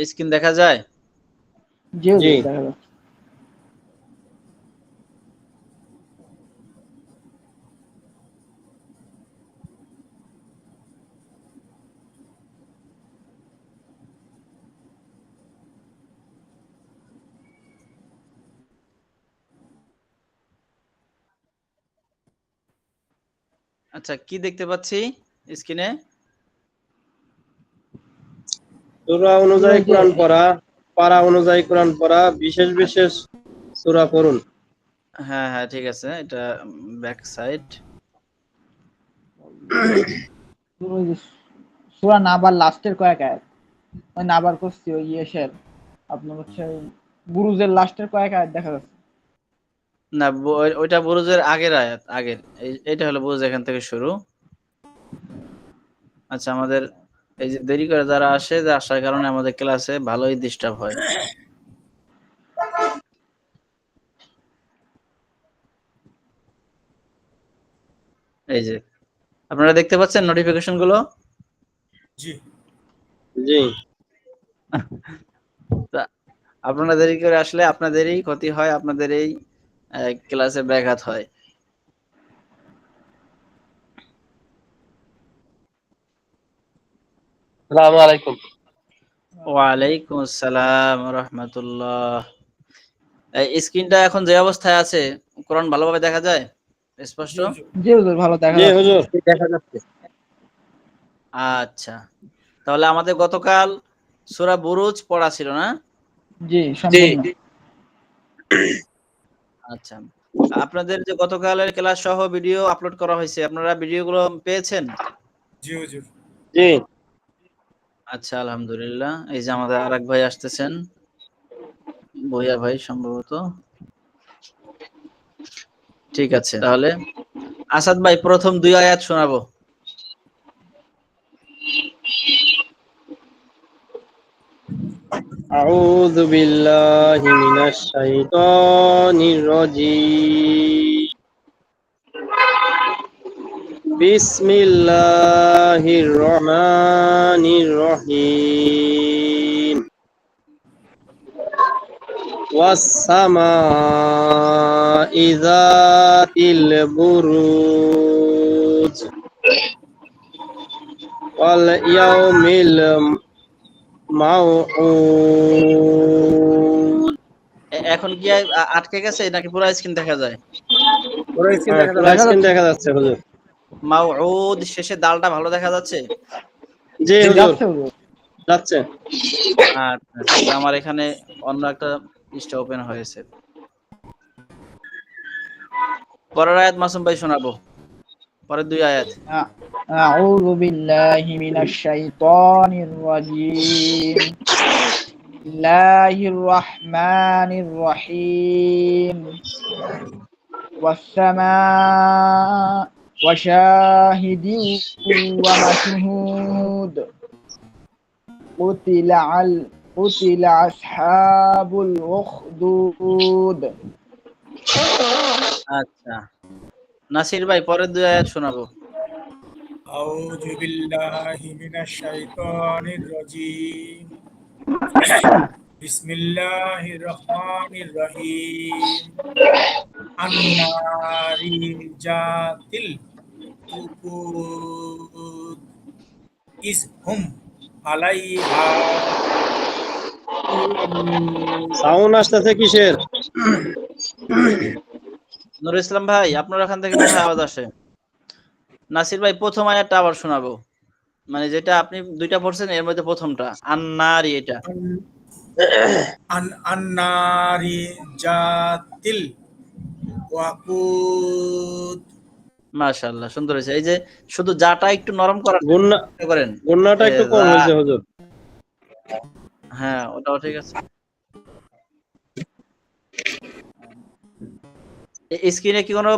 Screen দেখা যায়? জি জি। দেখা যাচ্ছে। আচ্ছা, কি দেখতে পাচ্ছি স্ক্রিনে? সূরা অনুযায়ী কোরআন পড়া, পারা অনুযায়ী কোরআন পড়া, বিশেষ বিশেষ সূরা পড়ুন। হ্যাঁ হ্যাঁ, ঠিক আছে। এটা ব্যাক সাইড। সূরা নাবার লাস্টের কয়েক আয়াত, ওই নাবার করছি ওই ইয়েশের আপনার হচ্ছে বুরুজের লাস্টের কয়েক আয়াত দেখা যাচ্ছে। না, ওইটা বুরুজের আগের আয়াত, আগের। এইটা হলো বুরুজ, এখান থেকে শুরু। আচ্ছা, আমাদের এই যে দেরি করে যারা আসে, যে আসার কারণে আমাদের ক্লাসে ভালোই ডিস্টার্ব হয়। এই যে আপনারা দেখতে পাচ্ছেন নোটিফিকেশন গুলো? জি জি। তা আপনারা দেরি করে আসলে আপনাদেরই ক্ষতি হয়, আপনাদেরই ক্লাসে ব্যাঘাত হয়। আসসালামু আলাইকুম। ওয়ালাইকুম আসসালাম ওয়া রাহমাতুল্লাহ। এই স্ক্রিনটা এখন যে অবস্থায় আছে, কোরআন ভালোভাবে দেখা যায় স্পষ্ট? জি হুজুর। জি হুজুর ভালো দেখা জি যাচ্ছে। হুজুর, দেখা যাচ্ছে। আচ্ছা, তাহলে আমাদের গতকাল সূরা বুরুজ পড়া ছিল না? জি সম্পূর্ণ। আচ্ছা, আপনাদের যে গতকালের ক্লাস সহ ভিডিও আপলোড করা হয়েছে, আপনারা ভিডিওগুলো পেয়েছেন? জি হুজুর। জি। আচ্ছা, আলহামদুলিল্লাহ। এই যে আমাদের আরেক ভাই আসতেছেন, ভূঁইয়া ভাই সম্ভবত। ঠিক আছে, তাহলে আসাদ ভাই প্রথম 2 আয়াত শোনাবো। আউযু বিল্লাহি মিনাশ শাইতানির রাজীম। বিসমিল্লাহির রহমানির রহিম। ওয়াস-সামাই যাতিল বুরুজ ওয়াল ইয়াউমিল মাউউদ। এখন কি আটকে গেছে নাকি পুরো স্ক্রিন দেখা যায়? পুরো স্ক্রিন দেখা যাচ্ছে হুজুর। মাউউদ শেষে দালটা ভালো দেখা যাচ্ছে? জি হুজুর, যাচ্ছে হুজুর। যাচ্ছে। আচ্ছা, তাহলে আমার এখানে অন্য একটা পৃষ্ঠা ওপেন হয়েছে। পরের আয়াত মাসুম ভাই শোনাবো, পরের 2 আয়াত। আউযু বিল্লাহি মিনাশ শাইতানির রাজীম। বিসমিল্লাহির রহমানির রহিম। والسماء وشاهد ومشهود قتل أصحاب الأخدود। আচ্ছা, নাসির ভাই পরের 2 আয়াত শোনাবো। আউযু বিল্লাহি মিনাশ শাইতানির রাজীম। বিসমিল্লাহির রহমানির রহিম। আন্নারি জাতিল উকুদ ইস হুম আলাইহা সাউন্ড আসতেছে কিসের? নুর ইসলাম ভাই, আপনার ওখান থেকে মনে হয় আওয়াজ আসে। নাসির ভাই প্রথম আয়াতটা আবার শোনাবো, মানে যেটা আপনি 2টা পড়ছেন এর মধ্যে প্রথমটা আন্নারি, এটা। আন্নারি জাতিল ওয়াকুদ। মাশাআল্লাহ, সুন্দর হয়েছে। এই যে শুধু যাটা একটু নরম করার চেষ্টা করেন। গুন্নাটা একটু কম হয়েছে হুজুর। হ্যাঁ, ওটাও ঠিক আছে। স্ক্রিনে কি কোনো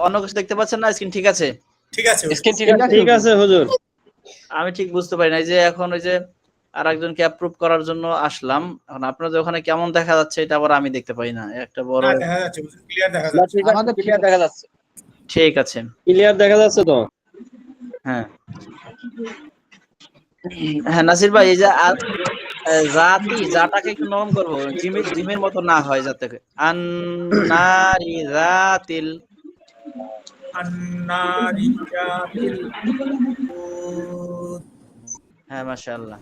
অন্য কিছু দেখতে পাচ্ছেন না? স্ক্রিন ঠিক আছে? ঠিক আছে স্ক্রিন ঠিক আছে হুজুর। আমি ঠিক বুঝতে পারি না। এই যে এখন ওই যে আরেকজনকে অ্যাপ্রুভ করার জন্য আসলাম। এখন আপনাদের ওখানে কেমন দেখা যাচ্ছে এটা আবার আমি দেখতে পাই না। একটা বড় না দেখা যাচ্ছে, ক্লিয়ার দেখা যাচ্ছে। আমাদের ক্লিয়ার দেখা যাচ্ছে। ঠিক আছে। ক্লিয়ার দেখা যাচ্ছে তো? হ্যাঁ। হ্যাঁ, নাসির ভাই এই যে জাতি, জাটাকে একটু নরম করবো, জিমের মতো না হয় যাতে। আন্নারি জাতিল। আন্নারি জাতিল উদ। হ্যাঁ, মাশাআল্লাহ।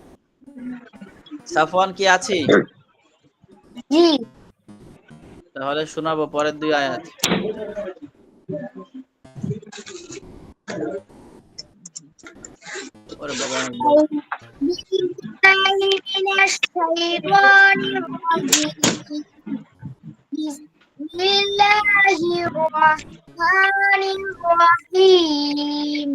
সাফওয়ান কি আছি? জি। তাহলে শোনাবো পরের 2 আয়াত। ওরে বাবা, অনেক বড়। أعوذ بالله من الشيطان الرجيم. بسم الله الرحمن الرحيم.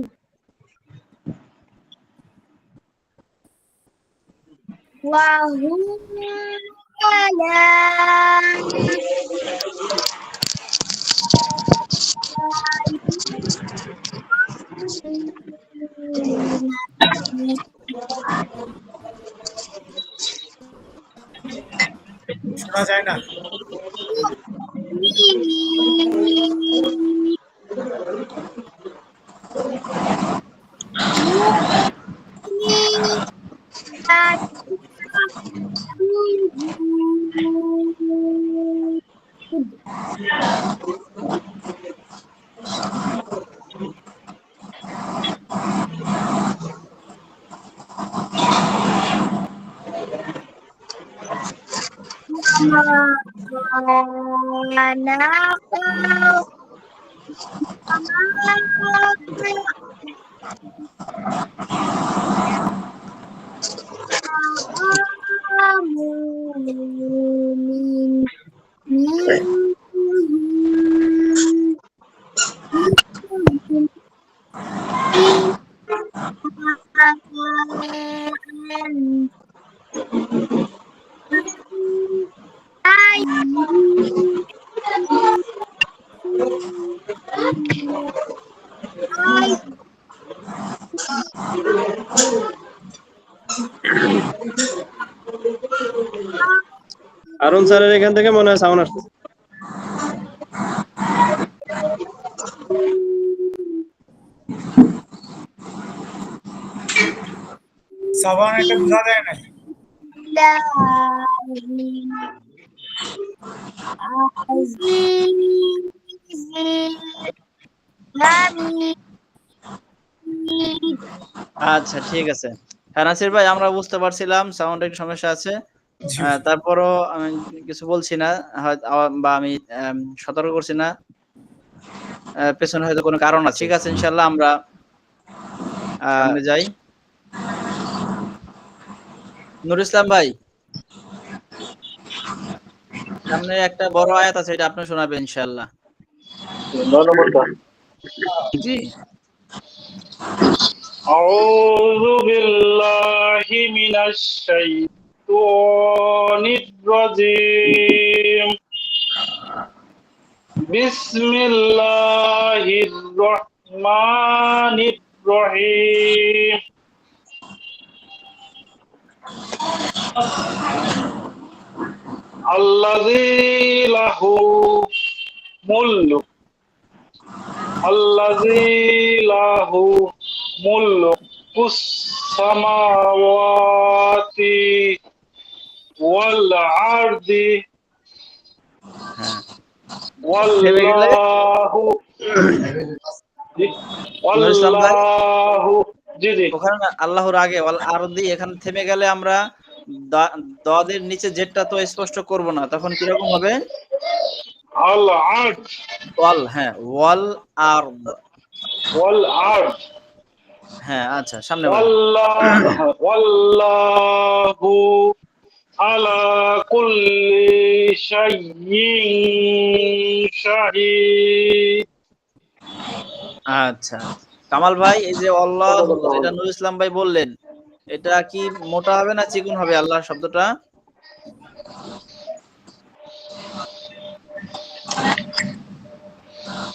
وهم على শোনা যায় না। আরুন স্যারের এখান থেকে মনে হয় সাউন্ড আসছে। সাবান এটা বোঝা যায় না। আচ্ছা, ঠিক আছে। হ্যাঁ, নাসির ভাই, আমরা বুঝতে পারছিলাম সাউন্ডের একটু সমস্যা আছে। জি। তারপরও আমি কিছু বলছি না, বা আমি সতর্ক করছি না। পেছনে হয়তো কোনো কারণ আছে। ঠিক আছে, ইনশাআল্লাহ আমরা সামনে যাই। নুর ইসলাম ভাই, সামনে একটা বড় আয়াত আছে, এটা আপনি শোনাবেন ইনশাআল্লাহ। জি। أعوذ بالله من الشيطان الرجيم. بسم الله الرحمن الرحيم. الذي له ملك السماوات والأرض والله জি জি। ওখানে না আল্লাহর আগে ওয়াল আরদি, এখানে থেমে গেলে আমরা দাদের নিচে জেডটা তো স্পষ্ট করব না, তখন কিরকম হবে? আল আরদ ওয়াল, হ্যাঁ, ওয়াল আরদ। ওয়াল আরদ। হ্যাঁ, আচ্ছা, সামনে বলেন। ওয়াল্লাহু আলা কুল্লি শাইইন শাহিদ। আচ্ছা, কামাল ভাই, এই যে আল্লাহ, যেটা নুর ইসলাম ভাই বললেন, এটা কি মোটা হবে না চিকন হবে আল্লাহ শব্দটা?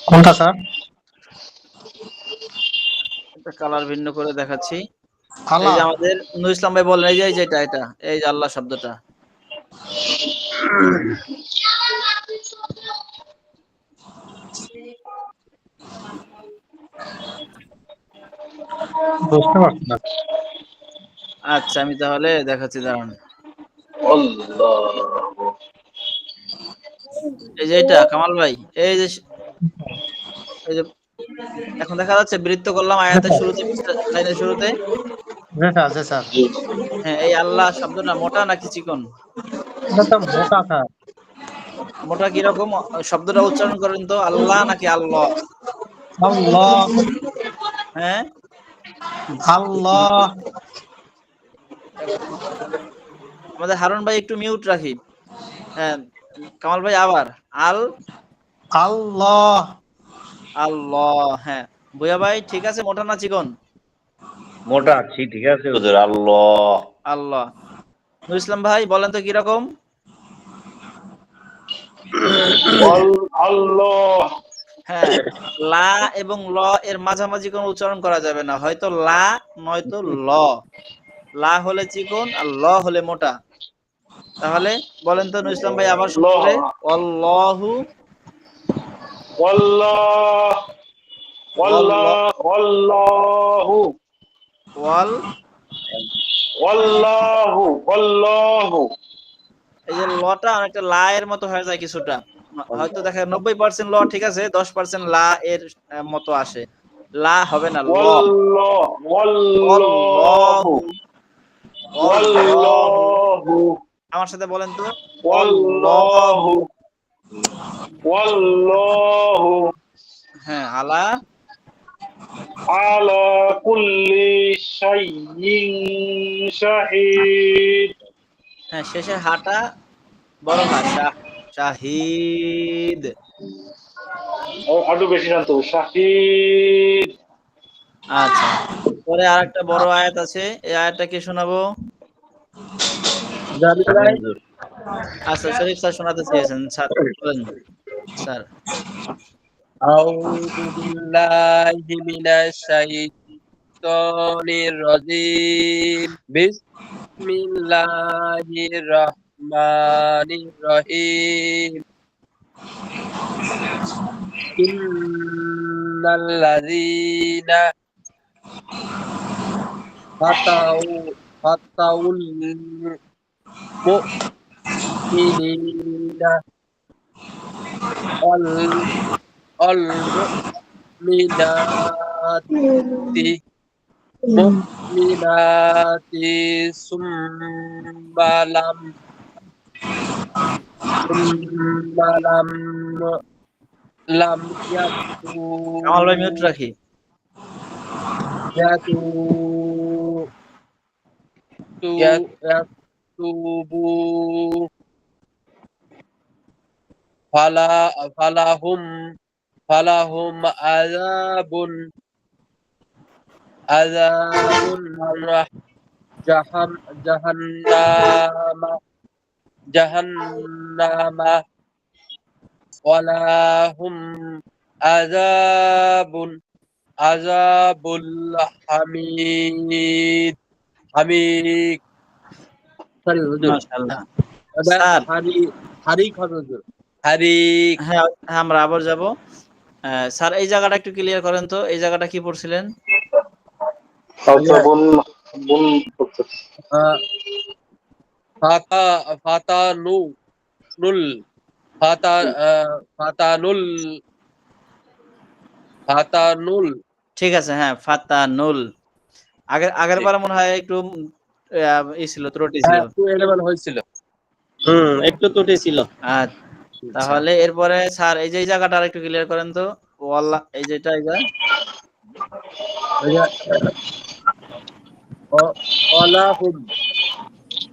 কোনটা স্যার? এটা কালার ভিন্ন করে দেখাচ্ছি। এই আল্লাহ। যে আমাদের নুর ইসলাম ভাই বললেন, এই যে যেটা, এটা এই যে আল্লাহ শব্দটা। বুঝতে পারছি না। আচ্ছা, আমি তাহলে দেখাচ্ছি, দাঁড়ান। আল্লাহু এই যে এটা কামাল ভাই, এই যে এই যে এখন দেখা যাচ্ছে বৃত্ত করলাম আয়াতের শুরুতে, লাইনের শুরুতে। স্যার জি হ্যাঁ, এই আল্লাহ শব্দটা মোটা নাকি চিকন? এটা তো মোটা স্যার। মোটা কিরকম? শব্দটা উচ্চারণ করেন তো, আল্লাহ নাকি আল্লাহ? আল্লাহ হ্যাঁ, আল্লাহ আমাদের হারুন ভাই একটু মিউট রাখি। হ্যাঁ, কামাল ভাই আবার আল আল্লাহ আল্লাহ। হ্যাঁ, বুয়া ভাই ঠিক আছে, মোটা না চিকন? মোটা আছি, ঠিক আছে হুজুর। আল্লাহ আল্লাহ। নুর ইসলাম ভাই বলেন তো কিরকম? আল্লাহ হ্যাঁ, লা এবং ল এর মাঝামাঝি কোনো উচ্চারণ করা যাবে না, হয়তো লা নয়তো ল। লা হলে চিকন আর ল হলে মোটা। তাহলে বলেন তো নুর ইসলাম ভাই আবার শুরু করে, আল্লাহু ওয়াল্লাহ ওয়াল্লাহু ওয়াল। ওয়াল্লাহু এই যে লটা অনেকটা লা এর মতো হয়ে যায় কিছুটা, হয়তো দেখা 90% ল ঠিক আছে, 10% লা এর মতো আসে। লা হবে না, ল। ওয়াল্লাহু ওয়াল্লাহু আমার সাথে বলেন তো, ওয়াল্লাহু ওয়াল্লাহু হ্যাঁ, আলা আলা কুল্লি শাইইন শাহিদ। হ্যাঁ, শেষে হাটা বড় ভাষা, শাহিদ। আরো বেশি শান্ত, শাহিদ। আচ্ছা, পরে আরেকটা বড় আয়াত আছে, এই আয়াতটা কি শোনাবো? জানি ভাই হুজুর। আচ্ছা, শরীফ স্যার শোনাতে চেয়েছেন, স্যার বলেন স্যার। أعوذ بالله من الشيطان الرجيم بسم الله الرحمن الرحيم إن الذين فتوا المؤمنين المؤمنات ثم لم কামাল ভাই মিউট রাখি। يتوبوا فلهم عذاب جهنم ولهم عذاب الحميد حميد সরি হুজুর মাশাআল্লাহ স্যার। হারিক হবে হুজুর হারিক। হ্যাঁ, আমরা আবার যাব। স্যার এই জায়গাটা একটু ক্লিয়ার করেন তো, এই জায়গাটা কি পড়ছিলেন? আচ্ছা বোন বোন ফাতানুল ঠিক আছে, হ্যাঁ, ফাতানুল। আগের বার মনে হয় একটু ছিল, ত্রুটি ছিল। একটু এলেবেল হয়েছিল। একটু ত্রুটি ছিল। তাহলে এরপরে স্যার এই যে এই জায়গাটা আরেকটু ক্লিয়ার করেন তো, ওয়াল্লাহ এই যেটা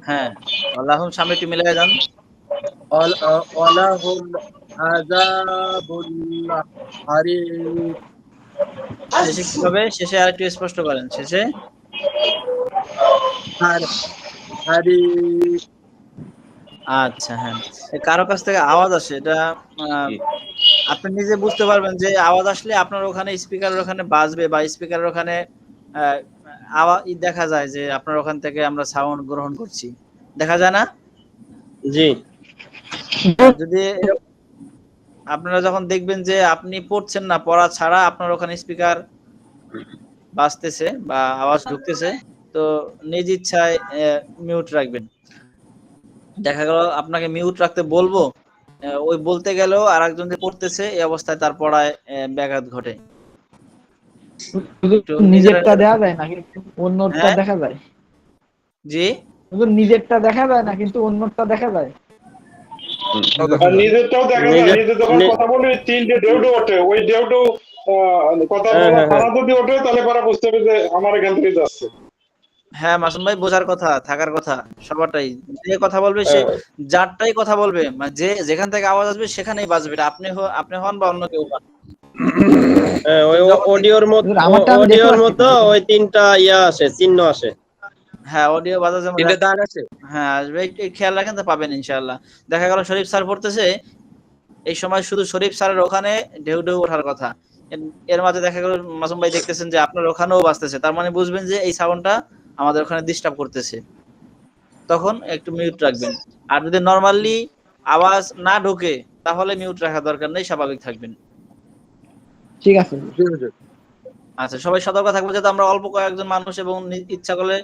হ্যাঁ, আল্লাহুম সামনে একটু মিলে যান। ওয়ালাহুম আযাবুল হারিক। শেষে কি হবে? শেষে আরেকটু স্পষ্ট করেন, শেষে হারিক। আচ্ছা, হ্যাঁ, কারো কাছ থেকে আওয়াজ আসে, এটা আপনি নিজে বুঝতে পারবেন যে আওয়াজ আসলে আপনার ওখানে স্পিকারের ওখানে বাজবে, বা স্পিকারের ওখানে আওয়াজ দেখা যায় যে আপনার ওখান থেকে আমরা সাউন্ড গ্রহণ করছি, দেখা যায় না? জি। যদি আপনারা যখন দেখবেন যে আপনি পড়ছেন না, পড়া ছাড়া আপনার ওখানে স্পিকার বাজতেছে বা আওয়াজ ঢুকতেছে, তো নিজ ইচ্ছায় মিউট রাখবেন। দেখা গেল আপনাকে মিউট রাখতে বলবো, ওই বলতে গেলেও আর একজন যে পড়তেছে এই অবস্থায় তার পড়ায় ব্যাঘাত ঘটে। শুধু একটু নিজেরা নিজেরটা দেখা যায় না কিন্তু অন্যটা হ্যাঁ দেখা যায়। জি শুধু নিজেরটা দেখা যায় না কিন্তু অন্যটা দেখা যায়। আর নিজেরটাও দেখা যায়, নিজের নিজে যখন নি- কথা বলবি তিনটে ঢেউটো ওঠে, ওই ঢেউটো কথা হ্যাঁ বলা হ্যাঁ হ্যাঁ ছাড়া যদি ওঠে তাহলে পরে বুঝতে হবে যে আমার এখান থেকে যাচ্ছে। হ্যাঁ মাসুম ভাই, বোঝার কথা, থাকার কথা সবারটাই। যে কথা বলবে সে হ্যাঁ যারটাই কথা বলবে, মানে যে যেখান থেকে আওয়াজ আসবে সেখানেই বাজবে, এটা আপনি হন বা অন্য কেউ হন। হ্যাঁ, ওই যখন অডিওর মতো, হুজুর, আমারটা আমি দেখতে অডিওর পাচ্ছি মতো না। ওই তিনটা আসে, চিহ্ন আসে। হ্যাঁ অডিও বাজার যেমন তিনটে দাগ আছে। হ্যাঁ আসবে, একটু খেয়াল রাখেন তো পাবেন ইনশাআল্লাহ। দেখা গেল শরীফ স্যার পড়তেছে, এই সময় শুধু শরীফ স্যারের ওখানে ঢেউ ঢেউ ওঠার কথা, এর মাঝে দেখা গেল মাসুম ভাই দেখতেছেন যে আপনার ওখানেও বাজতেছে, তার মানে বুঝবেন যে এই সাউন্ডটা আমাদের ওখানে ডিস্টার্ব করতেছে, তখন একটু মিউট রাখবেন। আর যদি নরমালি আওয়াজ না ঢোকে তাহলে মিউট রাখা দরকার নেই, স্বাভাবিক থাকবেন। ঠিক আছে। জি হুজুর। আচ্ছা, সবাই সতর্ক থাকবো, যাতে আমরা অল্প কয়েকজন মানুষ এবং ইচ্ছা করলে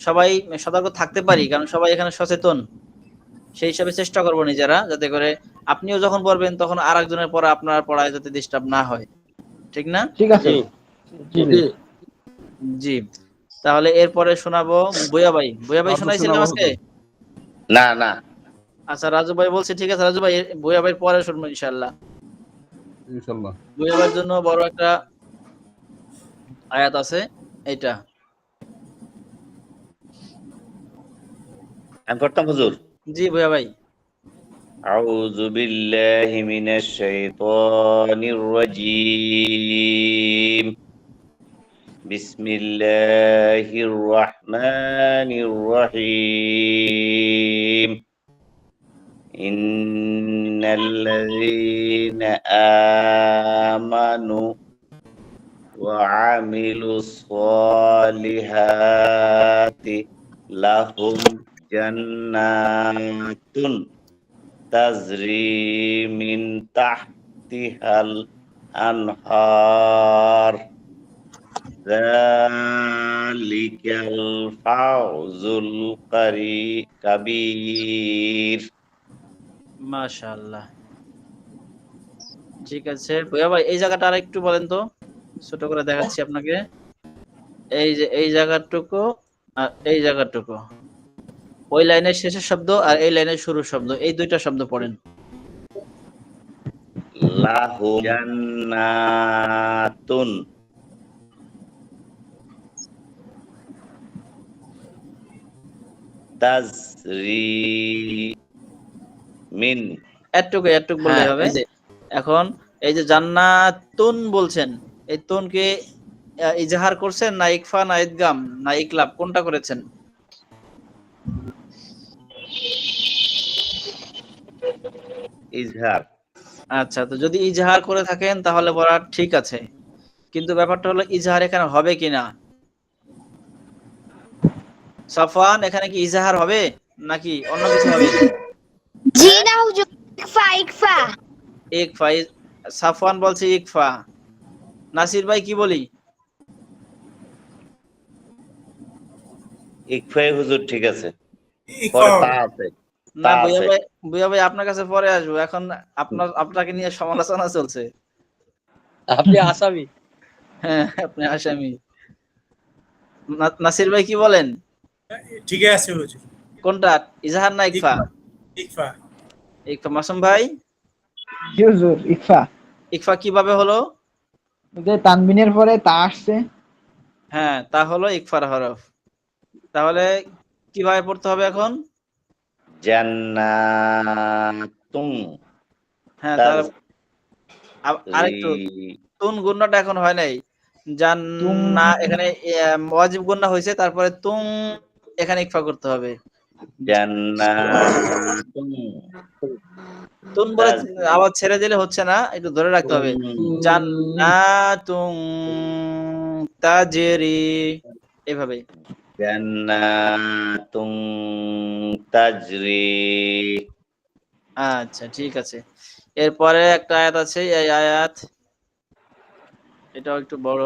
সবাই সতর্ক থাকতে পারি, কারণ সবাই এখানে সচেতন। সেই হিসাবে চেষ্টা করবো নিজেরা, যাতে করে আপনিও যখন পড়বেন তখন আর একজনের পড়া আপনার পড়ায় যাতে ডিস্টার্ব না হয়, ঠিক না? ঠিক আছে। জি জি জি। জি। তাহলে এরপরে শোনাবো বুয়া ভাই। বুয়া ভাই শোনাইছিলাম আজকে? না না, আচ্ছা রাজু ভাই বলছে, ঠিক আছে রাজু ভাই, বুয়া ভাই পরে শুনবো ইনশাআল্লাহ। বুয়া ভাইয়ের জন্য বড় একটা আয়াত আছে, এইটা। আমি পড়তাম হুজুর। জি বুয়া ভাই। আউযু বিল্লাহি মিনাশ শাইতানির রাজীম। বিসমিল্লাহির রহমানির রহিম। ইন্নাল্লাযীনা আমানু ওয়া আমিলুস সলিহাতি লাহুম জান্নাতুন তাজরি মিন তাহতিহাল আনহার যালিকাল ফাউজুল কাবীর। মাশাআল্লাহ, ঠিক আছে বুয়া ভাই, এই জায়গাটা আর একটু বলেন তো, ছোট করে দেখাচ্ছি আপনাকে। এই যে এই জায়গাটুকু আর এই জায়গাটুকু, ওই লাইনের শেষের শব্দ আর এই লাইনের শুরুর শব্দ, এই দুইটা শব্দ পড়েন। লাহুম জান্নাতুন তাজরি মিন। এটুক বললেই হবে। এখন এই যে জান্নাতুন বলছেন, এই তুনকে ইজহার করছেন না ইকফা না ইদগাম না ইকলাব, কোনটা করেছেন? ইজহার। আচ্ছা, তো যদি ইজহার করে থাকেন তাহলে পড়া ঠিক আছে, কিন্তু ব্যাপারটা হলো ইজহার এখানে হবে কিনা। সাফওয়ান, এখানে কি ইজহার হবে নাকি অন্য কিছু হবে? জি না হুজুর, ইকফা ইকফা। ইকফা। সাফওয়ান বলছে ইকফা। নাসির ভাই কি বলি? ইকফাই হুজুর, ঠিক আছে। ইকফা পরে তা হবে। আছে, না তা বুয়া আছে। ভাই, বুয়া ভাই আপনার কাছে পরে আসবো, এখন আপনাকে নিয়ে সমালোচনা চলছে। আপনি আসামি। হ্যাঁ আপনি আসামি। নাসির ভাই কি বলেন, ঠিক আছে হুজুর। কোনটা ইজহার না ইকফা? ইকফা ইকফা। ইকফা। মাসুম ভাই জি হুজুর, ইকফা। ইকফা কিভাবে হলো? ওই যে তানবিনের পরে তা আসছে। হ্যাঁ তা হলো ইকফার হরফ। তাহলে কিভাবে পড়তে হবে এখন? জান্নাতুন হ্যাঁ তার তাজরি। আরেকটু, তুন গুণনাটা এখন হয় নাই। জান্না এখানে ওয়াজিব গুণনা হয়েছে, তারপরে তুম এখানে ইকফা করতে হবে। জান্নাতুন তুন বলে আওয়াজ ছেড়ে দিলে হচ্ছে না, একটু ধরে রাখতে হবে। জান্নাতুন তাজরি, এভাবে। জান্নাতুন তাজরি। আচ্ছা ঠিক আছে। এরপরে একটা আয়াত আছে, এই আয়াত এটাও একটু বড়।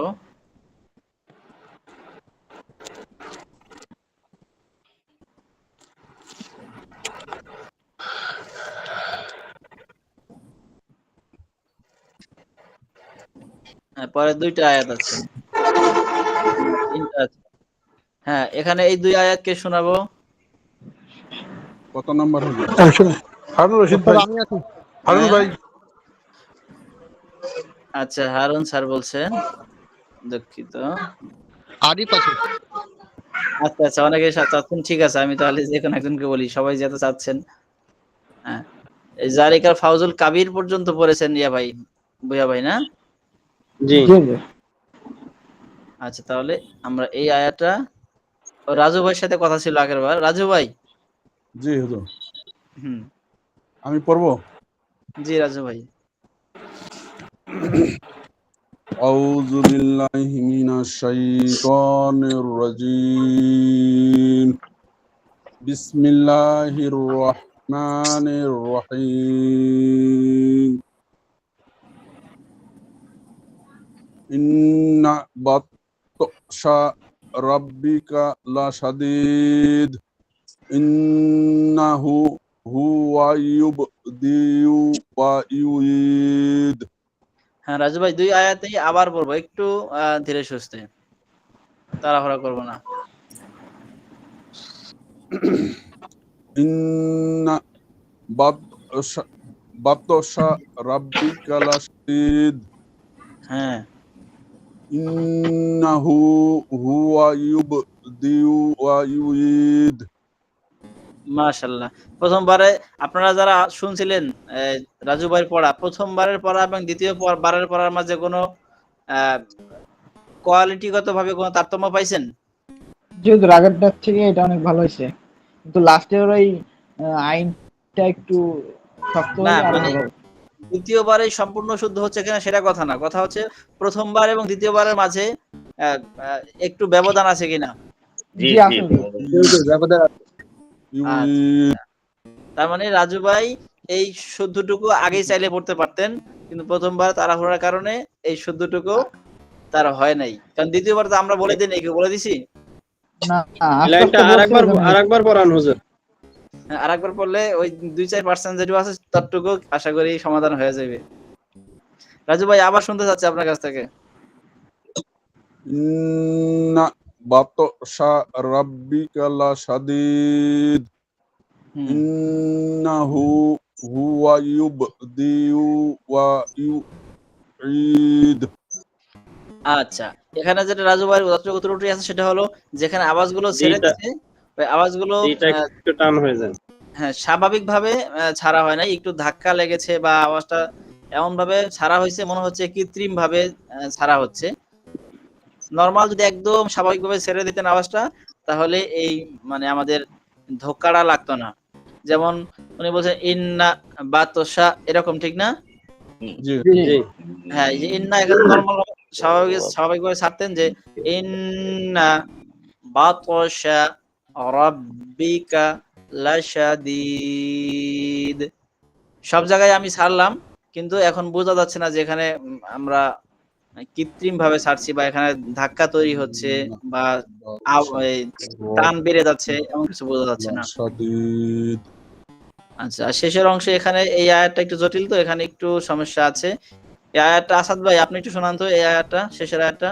হ্যাঁ, পরে 2টা আয়াত আছে। 3টা আছে। হ্যাঁ, এখানে এই 2 আয়াতকে শোনাবো। কত নাম্বার হবে? হারুন রশিদ উস্তাদ ভাই, আমি আছি। হারুন হ্যাঁ? ভাই। আচ্ছা, হারুন স্যার বলছেন। দুঃখিত। আরিফ আছে। আচ্ছা, আচ্ছা, অনেকে চাচ্ছেন। ঠিক আছে, আমি তাহলে যেকোনো একজনকে বলি। সবাই যেহেতু চাচ্ছেন। হ্যাঁ। এই জারিকার ফাউজুল কাবির পর্যন্ত পড়েছেন ভাই, ভূঁইয়া ভাই না? জি জি জি। আচ্ছা, তাহলে আমরা এই আয়াতটা রাজু ভাইয়ের সাথে কথা ছিল আগের বার। রাজু ভাই। জি হুজুর, হুম। আমি পড়বো। জি রাজু ভাই। আউযু বিল্লাহি মিনাশ শাইতানির রাজীম। বিসমিল্লাহির রহমানির রহিম। ইন্না বাতশা রাব্বিকা লাশাদীদ। ইন্নাহু হুয়া ইউবদিউ ওয়া ইউঈদ। হ্যাঁ রাজু ভাই, 2 আয়াতেই আবার পড়বো। একটু ধীরে সুস্থে। তাড়াহুড়া করব না। ইন্না বাতশা রাব্বিকা লাশাদীদ। হ্যাঁ। ইন্নাহু হুয়া ইউবদিউ ওয়া ইউঈদ। মাশাআল্লাহ। প্রথমবারে আপনারা যারা শুনছিলেন রাজু ভাইয়ের পড়া, প্রথমবারের পড়া এবং দ্বিতীয় বারের পড়ার মাঝে কোনো কোয়ালিটিগতভাবে কোনো তারতম্য পাইছেন? যেহেতু আগেরটার থেকে এটা অনেক ভালো হয়েছে, কিন্তু লাস্টের ওই আইনটা একটু শক্ত না, হলে আরো মানে ভালো হবে। দ্বিতীয়বারেই সম্পূর্ণ শুদ্ধ হচ্ছে কিনা সেটা কথা না। কথা হচ্ছে প্রথমবার এবং দ্বিতীয়বারের মাঝে আ আ একটু ব্যবধান আছে কিনা? জি জি জি আছে হুজুর। আচ্ছা। তার মানে রাজু ভাই এই শুদ্ধটুকু আগেই চাইলে পড়তে পারতেন, কিন্তু প্রথমবার তাড়াহুড়ার কারণে এই শুদ্ধটুকু তার হয় নাই। কারণ দ্বিতীয়বার তো আমরা বলে দিই নাই, কেউ বলে দিছি? না এই আস্তে লাইনটা আস্তে বলছে ওই জন্য হয়েছে। আরেকবার পড়ান হুজুর। হ্যাঁ, আরেকবার পড়লে ওই 2-4% যেটুকু আছে ততটুকু আশা করি সমাধান হয়ে যাবে। রাজু ভাই আবার শুনতে চাচ্ছি আপনার কাছ থেকে। ইন্না বাতশা রাব্বিকা লাশাদীদ। হুম। ইন্নাহু হুয়া ইউবদিউ ওয়া ইউঈদ। আচ্ছা। এখানে যেটা রাজু ভাইয়ের যতটুকু ত্রুটি আছে সেটা হলো যেখানে আওয়াজগুলো ছেড়ে যেটা দিচ্ছে, ওই আওয়াজগুলো যেটা একটু টান হয়ে যায়। হ্যাঁ, স্বাভাবিকভাবে ছাড়া হয় নাই। একটু ধাক্কা লেগেছে বা আওয়াজটা এমনভাবে ছাড়া হইছে মনে হচ্ছে কৃত্রিমভাবে ছাড়া হচ্ছে। নরমাল যদি একদম স্বাভাবিকভাবে ছেড়ে দিতেন আওয়াজটা, তাহলে এই মানে আমাদের ধক্কাটা লাগতো না। যেমন উনি বলছেন ইন্না বাতশা, এরকম ঠিক না? জি জি জি হ্যাঁ, এই যে ইন্না এখানে নরমাল স্বাভাবিকভাবে ছাড়তেন যে ইন্না বাতশা রাব্বিকা লাশাদীদ। সব জায়গায় আমি ছাড়লাম, কিন্তু এখন বোঝা যাচ্ছে না যে এখানে আমরা কৃত্রিমভাবে ছাড়ছি বা এখানে ধাক্কা তৈরি হচ্ছে বা এই টান বেড়ে যাচ্ছে, এমন কিছু বোঝা যাচ্ছে না। লাশাদীদ। আচ্ছা, আর শেষের অংশে এখানে এই আয়াতটা একটু জটিল, তো এখানে একটু সমস্যা আছে। এই আয়াতটা আসাদ ভাই আপনি একটু শোনান তো এই আয়াতটা, শেষের আয়াতটা।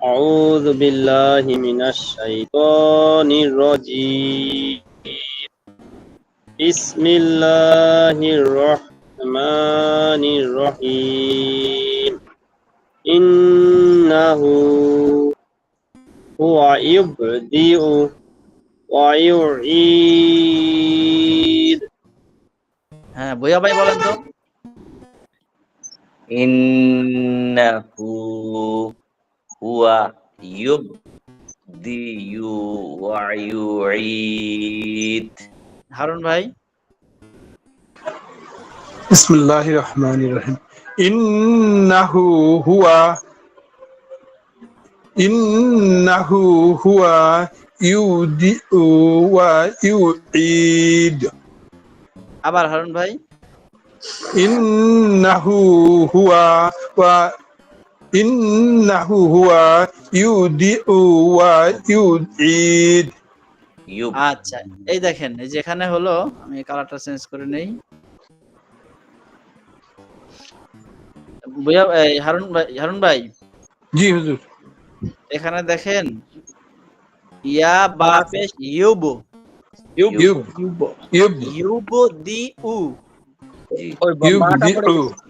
আউযু বিল্লাহি মিনাশ শাইতানির রাজীম। বিসমিল্লাহির রহমানির রহিম। ইন্নাহু হুয়া ইউবদিউ ওয়া ইউঈদ। হ্যাঁ, ভূঁইয়া ভাই বলেন তো। ইন্নাহু হুয়া ইউবদিউ ওয়া ইউঈদ। হারুন ভাই। বিসমিল্লাহির রহমানির রহিম। ইন্নাহু হুয়া ইউবদিউ ওয়া ইউঈদ। আবার হারুন ভাই। ইন্নাহু হুয়া ইউবদিউ ওয়া ইউঈদ। আচ্ছা, এই দেখেন এই যে এখানে হলো, আমি কালারটা চেঞ্জ করে নেই। বুয়া এই হারুন ভাই জি হুজুর। এখানে দেখেন ইয়া বা পেশ ইউবু ইউব ইউব ইউবু দি উ ওই ইউব মাটা দি পড়ে উ গেছে।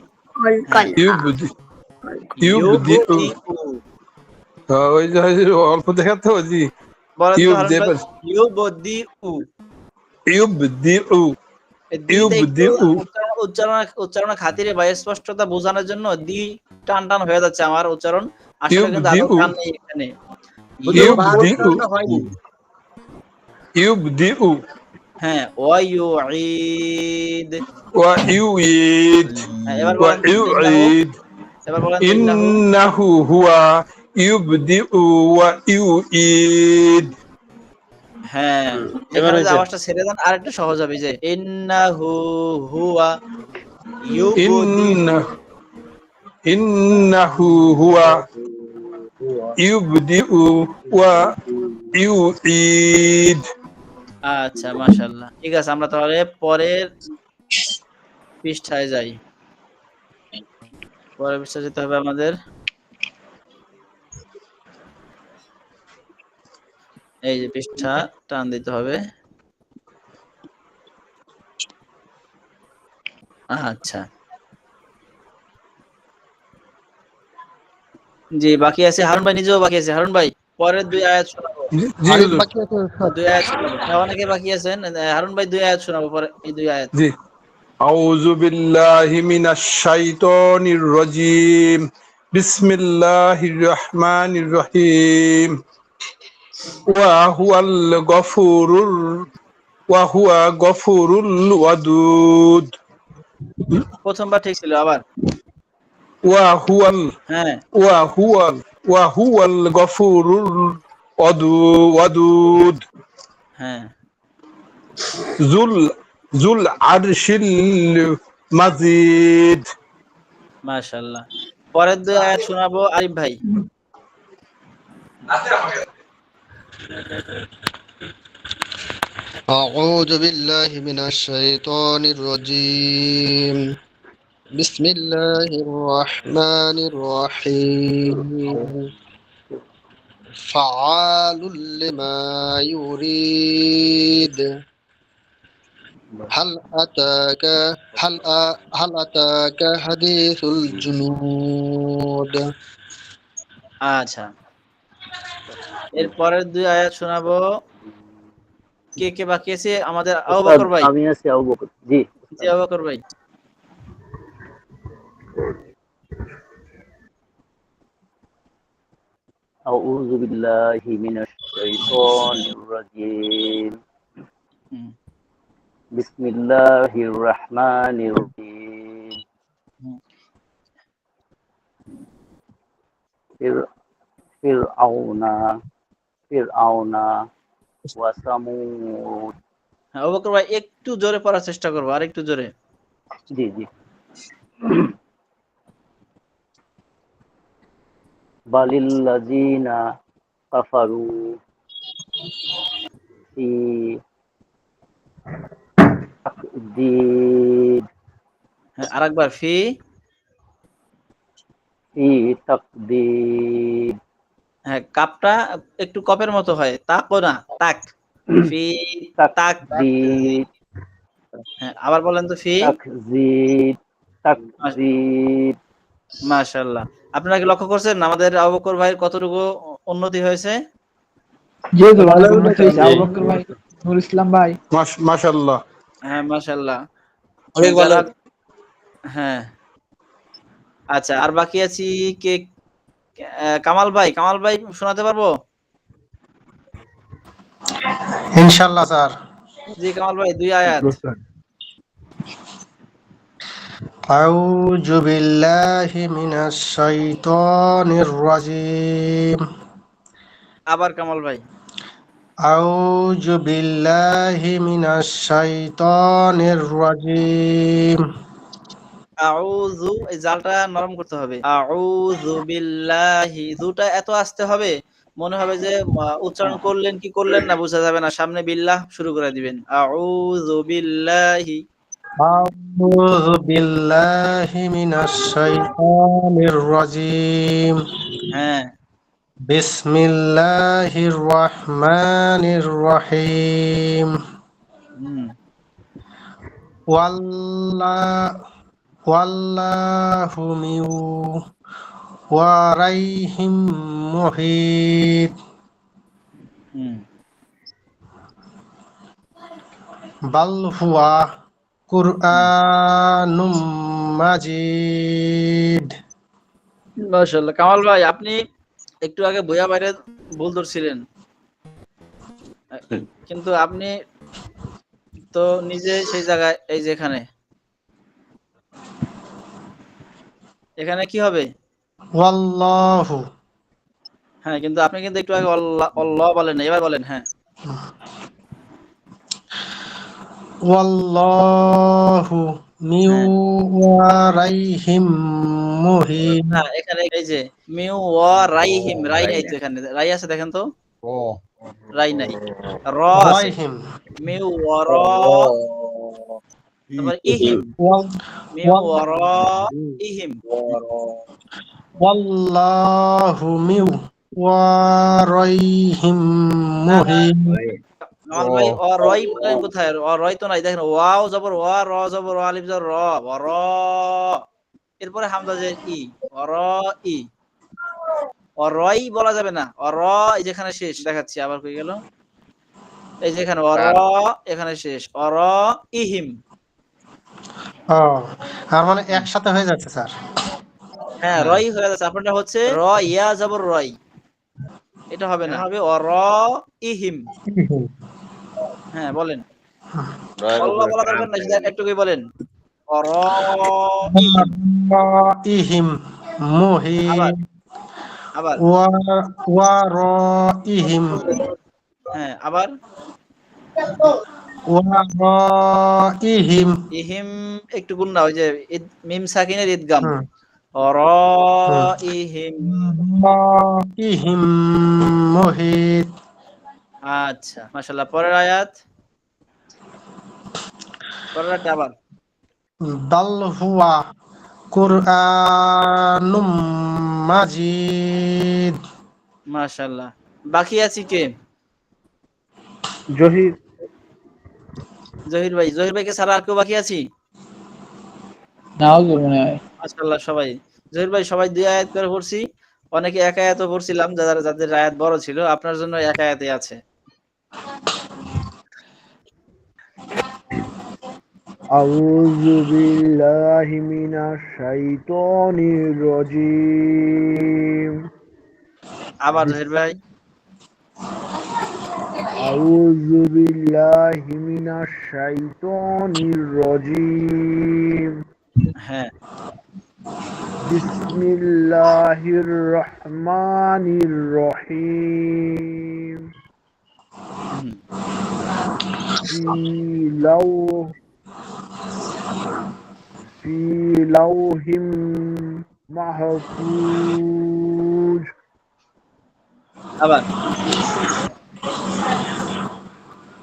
হ্যাঁ ইউব দি ইউব ইউবু দি উ দি উ ওই যে অল্প দেখা তো জি। বলেন তো ইউব হারুন দি ভাই ইউবু দি উ ইউব দি উ এই দিটা ইউব একটু দি উ উচ্চারণ খাতিরে বা স্পষ্টতা বোঝানোর জন্য দি টান টান হয়ে যাচ্ছে আমার উচ্চারণ আসলে ইউব কিন্তু দি আদৌ উ টান নেই এখানে হুজুর ইউব বা দি উ উচ্চারণটা হয়নি। ইউব দি উ হ্যাঁ ওয়ায়ুঈদ ওয়া ইউঈদ এবার ওয়া বলেন তো ইন্নাহু ইউঈদ এবার বলেন তো ইন্নাহু ইন্নাহু হুয়া ইউবদিউ ওয়া ইউঈদ। হ্যাঁ এবার এখানে যে হয়েছে। আওয়াজটা ছেড়ে দেন আর একটু সহজ হবে যে ইন্নাহু হুয়া ইউবদি ইন্না ইন্নাহু হুয়া ইউবদিউ ওয়া ইউঈদ। আচ্ছা মাশাআল্লাহ ঠিক আছে আমরা তাহলে পরের পৃষ্ঠায় যাই পরের পৃষ্ঠায় যেতে হবে আমাদের এই যে পৃষ্ঠা টান দিতে হবে আচ্ছা জি বাকি আছে হারুন ভাই নিজেও বাকি আছে হারুন ভাই পরের দুই আয়াত শোনাবো জি আরেক হুজুর। বাকি আছে উস্তাদ। দুই আয়াত শোনাবো অনেকে বাকি আছেন হারুন ভাই দুই আয়াত শোনাবো পরে এই দুই আয়াত জি আউযু বিল্লাহি মিনাশ শাইতানির রাজীম বিসমিল্লাহির রহমানির রহিম ওয়া হুয়াল গফুরুর ওয়া হুয়া গফুরুল ওয়াদুদ প্রথমবার ঠিক ছিল আবার ওয়া হুয়াল হ্যাঁ ওয়া হুয়াল গফুরুল ওয়াদুদ হ্যাঁ জুল জুল আরশিল মাজিদ। মাশাআল্লাহ পরের দুই আয়াত শোনাবো আরিফ ভাই أعوذ بالله من الشيطان الرجيم بسم الله الرحمن الرحيم فعال لما يريد هل أتاك حديث الجنود আচ্ছা এর পরের দুই আয়াত শোনাবো কে কে বাকি আছে আমাদের আবু বকর ভাই আমি আছি আবু বকর জি জি আবু বকর ভাই আউযু বিল্লাহি মিনাশ শাইতানির রাজীম হুম, বিসমিল্লাহির রহমানির রহিম হুম। ফিরআউনা ফিরআউনা ওয়া সামুদ হ্যাঁ আবু বকর ভাই একটু জোরে পড়ার চেষ্টা করবো আর একটু জোরে জি জি বালিল্লাযিনা কাফারু ফি তাকদীর হ্যাঁ আরেকবার ফি তাকদীর হ্যাঁ কাপটা একটু কপের মতো হয় তাকও না তাক ফি তাক তাকদীর হ্যাঁ আবার বলেন তো ফি তাকদীর মাশাআল্লাহ আপনারা কি লক্ষ্য করছেন আমাদের আবু বকর ভাইয়ের কতটুকু উন্নতি হয়েছে জি হুজুর অনেক উন্নতি হয়েছে আবু বকর ভাই নুর ইসলাম ভাই মাশাআল্লাহ। হ্যাঁ মাশাআল্লাহ অনেক ভালো যারা হ্যাঁ আচ্ছা আর বাকি আছি কে কামাল ভাই শোনাতে পারবো ইনশাআল্লাহ স্যার জি কামাল ভাই দুই আয়াত আউযু বিল্লাহি মিনাশ শাইতানির রাজীম আবার কামাল ভাই আউযু বিল্লাহি মিনাশ শাইতানির রাজীম আউযু এই জালটা নরম করতে হবে আউযু বিল্লাহি দুটা এত আস্তে হবে মনে হবে যে উচ্চারণ করলেন কি করলেন না বোঝা যাবে না সামনে বিল্লাহ শুরু করে দিবেন আউযু বিল্লাহি আউযু বিল্লাহি মিনাশ শাইতানির রাজিম হ্যাঁ বিসমিল্লাহির রহমানির রহিম হুম ওয়াল্লাহু মিন ওয়ারাইহিম মুহিত হুম বাল হুয়া কুরআনুম মাজিদ। মাশাআল্লাহ। কামাল ভাই আপনি একটু আগে বইয়া বাইরে ভুল ধরছিলেন, কিন্তু আপনি তো নিজে সেই জায়গায়, এই যে এখানে কি হবে? ওয়াল্লাহু হ্যাঁ, কিন্তু আপনি কিন্তু একটু আগে আল্লাহ বলেন না, এবার বলেন। হ্যাঁ ওয়াল্লাহু মিন হ্যাঁ ওয়ারাইহিম মুহিত। হ্যাঁ, এখানে এই যে মিউ ওয়া রাইহিম, রাই নাই তো, এখানে রাই আছে দেখেন তো, র রাই নাই, র আছে। রাইহিম মিউ ওয়া র, তারপর ইহিম, ওয়াল মিউ ওয়া র ইহিম। ওয়াল্লাহু মিন ওয়ারাইহিম মুহিত। কামাল ভাই রয় বলেন কোথায়? রয় তো নাই, দেখেন ওয়াও জবর ওয়া, র জবর ওয়া, আলিফ জবর র, র, এরপরে হামজা যে ই, র ই, রয় বলা যাবে না, র এই যেখানে শেষ, দেখাচ্ছি আবার কই গেল, এই যেখানে র এখানে শেষ, র ইহিম। ও, আর মানে একসাথে হয়ে যাচ্ছে স্যার। হ্যাঁ রয় হয়ে যাচ্ছে, আপনারটা হচ্ছে র ইয়া জবর রয়, এটা হবে না, হবে র ইহিম। হ্যাঁ বলেন, আল্লাহ বলা দরকার নাই, একটু কি বলেন, র ইহিম মুহিত আবার ওয়ারাইহিম হ্যাঁ আবার ওয়ারাইহিম ইহিম, একটু গুণ না, ওই যে মিম সাকিনের ঈদগাম, র ইহিম। ইহিম মুহিত। আচ্ছা মাশাআল্লাহ। পরের আয়াত, পরের আয়াত আবার বাল হুয়া কুরআনুম মাজিদ। মাশাআল্লাহ। বাকি আছে কে? জহির জহির ভাই, জহির ভাইকে ছাড়া আর কেউ বাকি আছি? নাও মনে হয়। মাশাআল্লাহ সবাই, জহির ভাই সবাই 2 আয়াত করে পড়ছি, অনেকে এক আয়াতও পড়ছিলাম, যাদের আয়াত বড় ছিল, আপনার জন্য এক আয়াতে আছে। আউযু বিল্লাহি মিনাশ শাইতানির রাজিম আবার জহির ভাই আউযু বিল্লাহি মিনাশ শাইতানির রাজিম হ্যাঁ বিসমিল্লাহির রহমানির রহিম ফি লাউহিম মাহফুজ। আবার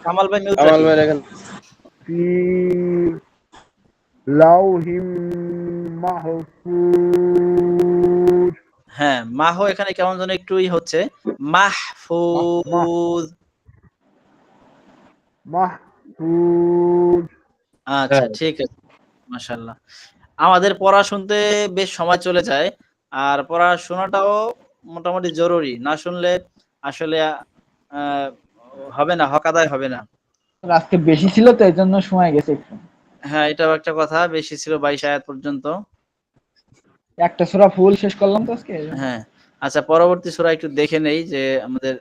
কামাল ভাই মিউট কামাল রাখি। ভাই দেখেন ফি লাউহিম মাহফুজ। হ্যাঁ মাহ এখানে কেমন যেন একটুই হচ্ছে, মাহফুজ। মাহফুজ। আচ্ছা ঠিক আছে, মাশাআল্লাহ। আমাদের পড়া শুনতে বেশ সময় চলে যায়, আর পড়া শোনাটাও মোটামুটি জরুরি, না শুনলে আসলে হবে না, হক আদায় হবে না। আজকে বেশি ছিল তো, এই জন্য সময় গেছে একটু। হ্যাঁ এটাও একটা কথা, বেশি ছিল 22 আয়াত পর্যন্ত। একটা সূরা ফুল শেষ করলাম তো আজকে। হ্যাঁ আচ্ছা, পরবর্তী সূরা একটু দেখে নেই যে আমাদের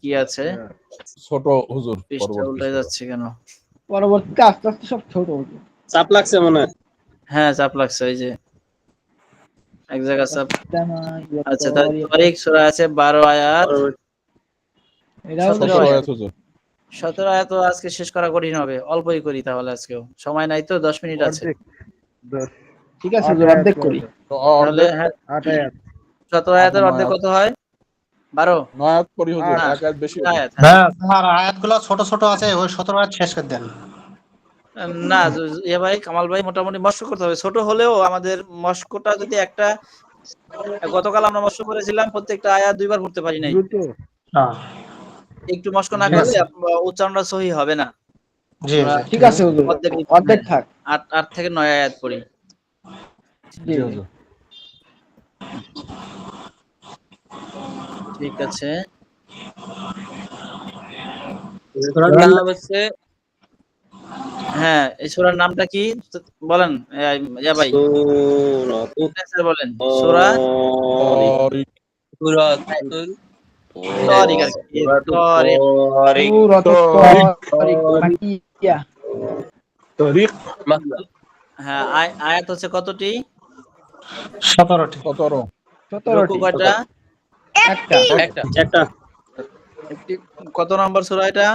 কি আছে। ছোট হুজুর পৃষ্ঠা উল্টে যাচ্ছে কেন? পরবর্তীতে আস্তে আস্তে সব ছোট হবে। চাপ লাগছে মনে হয়। হ্যাঁ চাপ লাগছে, ওই যে এক জায়গা চাপ। আচ্ছা তারিখ সূরা আছে 12 আয়াত, এটাও 17 আয়াত। হুজুর 17 আয়াত তো আজকে শেষ করা কঠিন হবে, অল্পই করি তাহলে, আজকেও সময় নাই তো, 10 মিনিট আছে। ঠিক আছে হুজুর, অর্ধেক করি। তাহলে হ্যাঁ 17 আয়াতের অর্ধেক কত হয়? 12 নয়াত পড়ি হুজুর, এক আয়াত বেশি আয়াত। হ্যাঁ স্যার, আয়াতগুলো ছোট ছোট আছে, ওই 17 আয়াত শেষ করে দেন। না ভাই কামাল ভাই মোটামুটি মস্ক করতে হবে। ছোট হলেও আমাদের মস্কটা যদি একটা, গতকাল আমরা মস্ক করেছিলাম প্রত্যেকটা আয়াত 2 বার পড়তে পারি নাই। দ্রুত। হ্যাঁ, একটু মস্ক না ঠিক করলে আছে। উচ্চারণটা সহি হবে না। জি আমরা জি ঠিক আছে হুজুর, অর্ধেক অর্ধেক থাক। 8 থেকে 9 আয়াত পড়ি। জি জি জি। হুজুর। ঠিক আছে। সূরার নাম হচ্ছে, হ্যাঁ এই সূরার নামটা কি বলেন ইয়া ভাই, সূরাতুত স্যার বলেন। সূরা তারিক। সূরাতুল তারিক আর কি, তারিক। তারিক। সূরাতুত তারিক। তারিক মাকিয়া। তরিক। হ্যাঁ আয়াত হচ্ছে কতটি? 17টি। 17। রুকু 17টি। কয়টা? একটা। একটা। একটি। কত নম্বর সূরা এটা?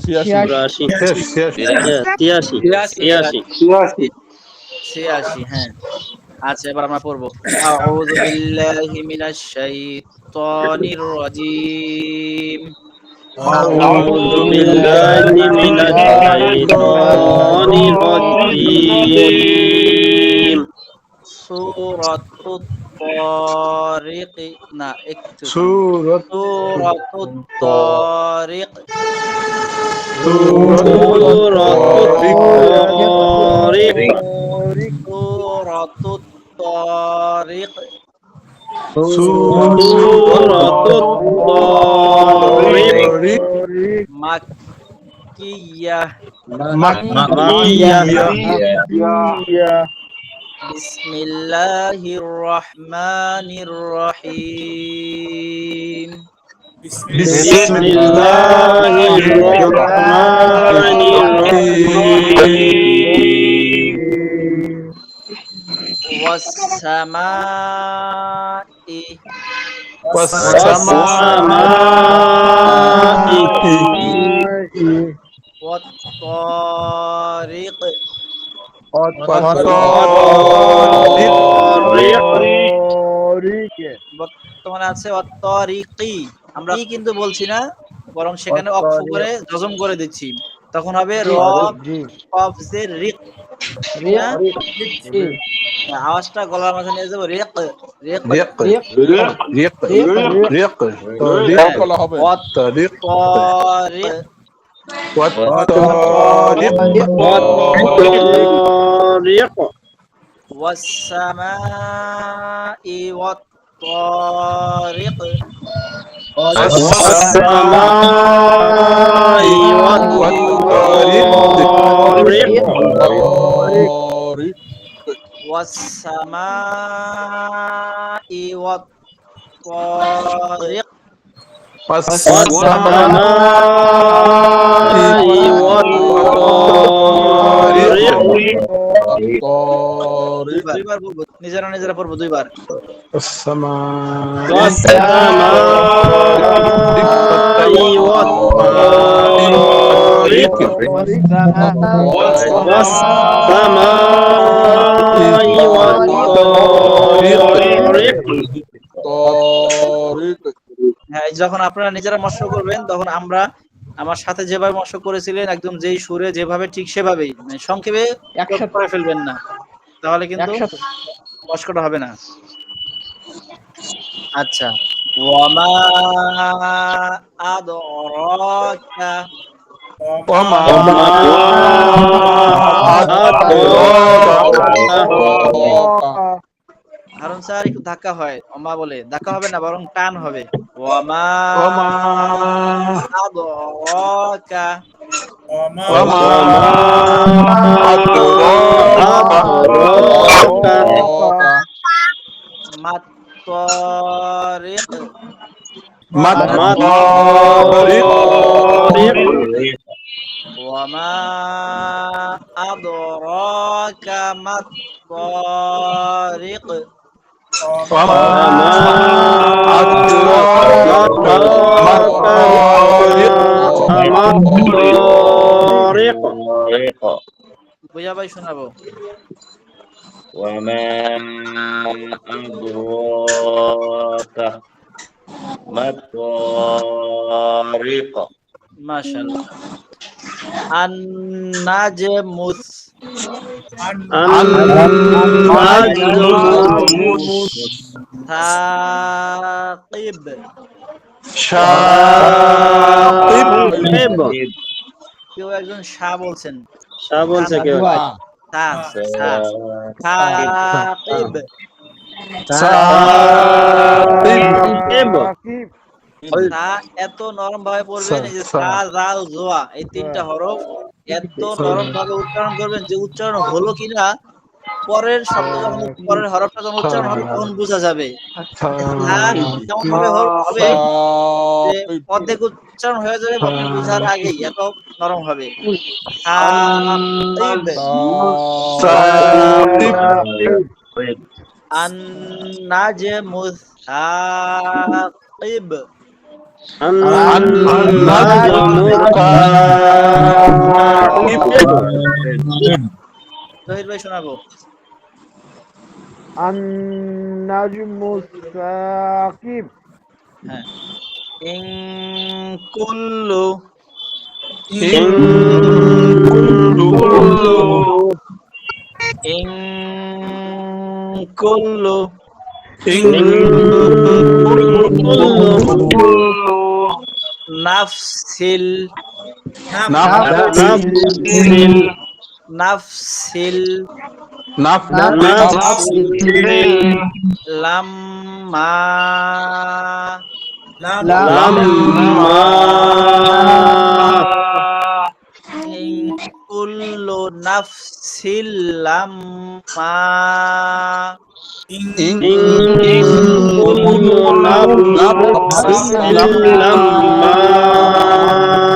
86। 83 83 86। হ্যাঁ আচ্ছা, এবার আমরা পড়বো। আউযু বিল্লাহি মিনাশ শাইতানির রাজিম। আউযু বিল্লাহি মিনাশ শাইতানির রাজিম। সূরাতুত তারিক, না একটু সুরত। সূরাতুত তারিক। সূরাতুত তারিক। তারিক। সূরাতুত তারিক। সূরাতুত তারিক। তারিক। মাক্কিয়াহ। মাকিয়া। বিসমিল্লাহির রহমানির রহিম। বিসমিল্লাহির রহমানির রহিম। ওয়াস-সামাই ওয়াস-সামাই ওয়াত-তারিক। বর্তমানে আছে ওয়াত-তারিকি। আমরা কি কিন্তু বলছি না, বরং সেখানে অক্ফ করে জজম করে দিচ্ছি। তখন হবে র কফ জের রিক। রিক না জি। আওয়াজটা গলার মাঝে নিয়ে যাবো, রিক রিক। রিক। রিক রিক। রিক রিক। রিক হ্যাঁ, বলা হবে। তারিক। ওয়াত-তারিক। والطارق. والطارق. ওয়াস-সামাই ওয়াত-তারিক। والسماء والطارق. তারিক। والسماء والطارق. والسماء والطارق. দুইবার পড়বো, নিজেরা পড়বো দুইবার। السماء. والسماء والطارق. والسماء والطارق. হ্যাঁ, যখন আপনারা নিজেরা মস্ক করবেন তখন আমার সাথে যেভাবে মস্ক করেছিলেন একদম যেই সুরে যেভাবে ঠিক সেভাবেই, মানে সংক্ষেপে একসাথে করে ফেলবেন না, তাহলে কিন্তু একসাথে। মস্কটা হবে না। আচ্ছা, ওয়ামা আদরাকা। وما হারুন স্যার একটু ধাক্কা হয়, ওমা বলে ধাক্কা হবে না, বরং টান হবে। ওয়ামা আদরাকা। وما মাত-তারিক। ওয়ামা আদরাকা মাত-তারিক। বুঝা ভাই শোনাবো। وما أدراك ما الطارق. মাশাআল্লাহ। আন-নাজমুস সাকিব কেউ একজন শাহ বলছেন শাহ বলছে কেউ সাকিব তা এত নরম ভাবে পড়বেন এই যে সা জাল জোয়া এই তিনটা হরফ এত নরম ভাবে উচ্চারণ করবেন যে উচ্চারণ হলো কিনা পরের শব্দ যখন পরের হরফটা যখন উচ্চারণ হবে তখন বোঝা যাবে কেমন ভাবে হবে যে অর্ধেক উচ্চারণ হয়ে যাবে আপনি বোঝার আগেই এত নরম হবে আন-নাজমুস সাকিব জহির ভাই শোনাবো النجم الثاقب হ্যাঁ ইন কুল্লু ইন কুল্লু নাফসিল লাম্মা কুল্লু নাফসিল লাম্মা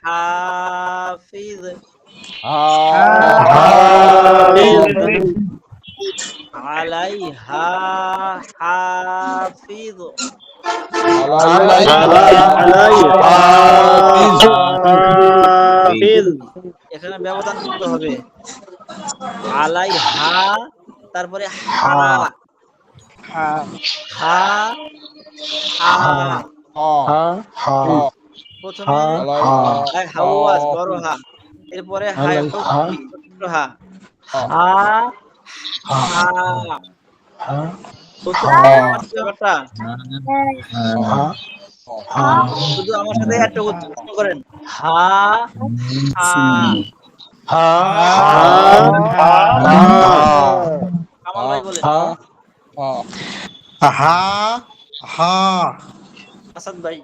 হাফিজ আলাইহা হাফিজ এখানে ব্যবধান করতে হবে আলাইহা তারপরে হা হা হা প্রথমে হাওয়াজ বড় হা এরপরে হা ছোট হা হা শুধু আমার সাথে একটা উচ্চারণ করেন হা কামাল ভাই বলেন আসাদ ভাই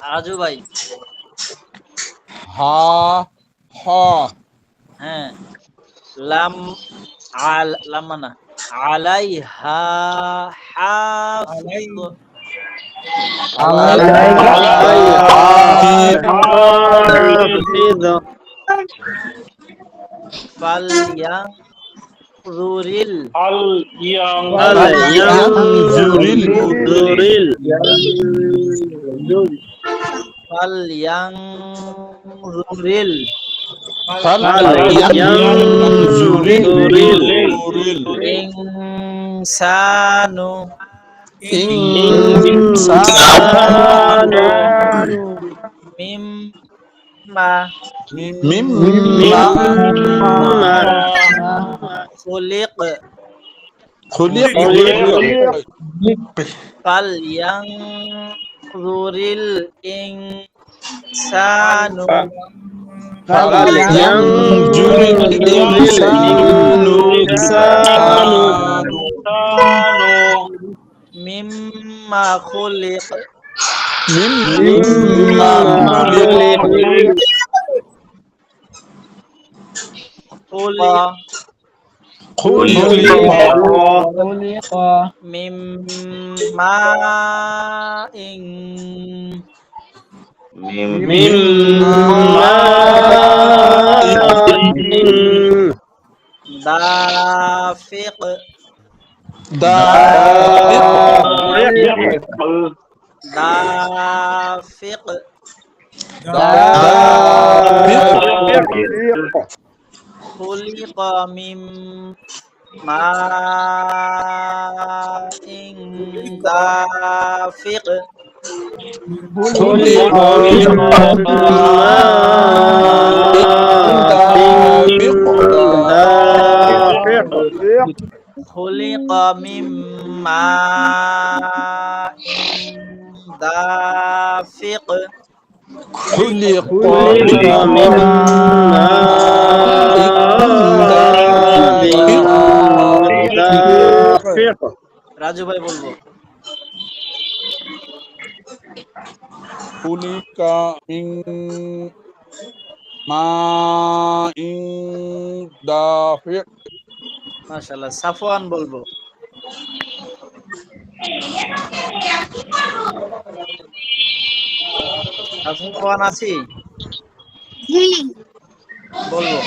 রাজু ভাই হ্যাঁ লাম লামানা আলাইহা হাফিজ ফালয়ানজুরিল ইনসানু মিম্মা খুলিক ফালয়ানজুরিল ইনসানু মিম্মা খুলিক মিম্মা ইন দাফিক খুলিকা মিম মাইন দাফিক خلق من ماء دافق খুলিকা মিম মাইন দাফিক خلق خلق من ماء دافق রাজু ভাই বলবো خلق من ماء دافق মাশাআল্লাহ সাফওয়ান বলবো সাফওয়ান আছি জি বলবো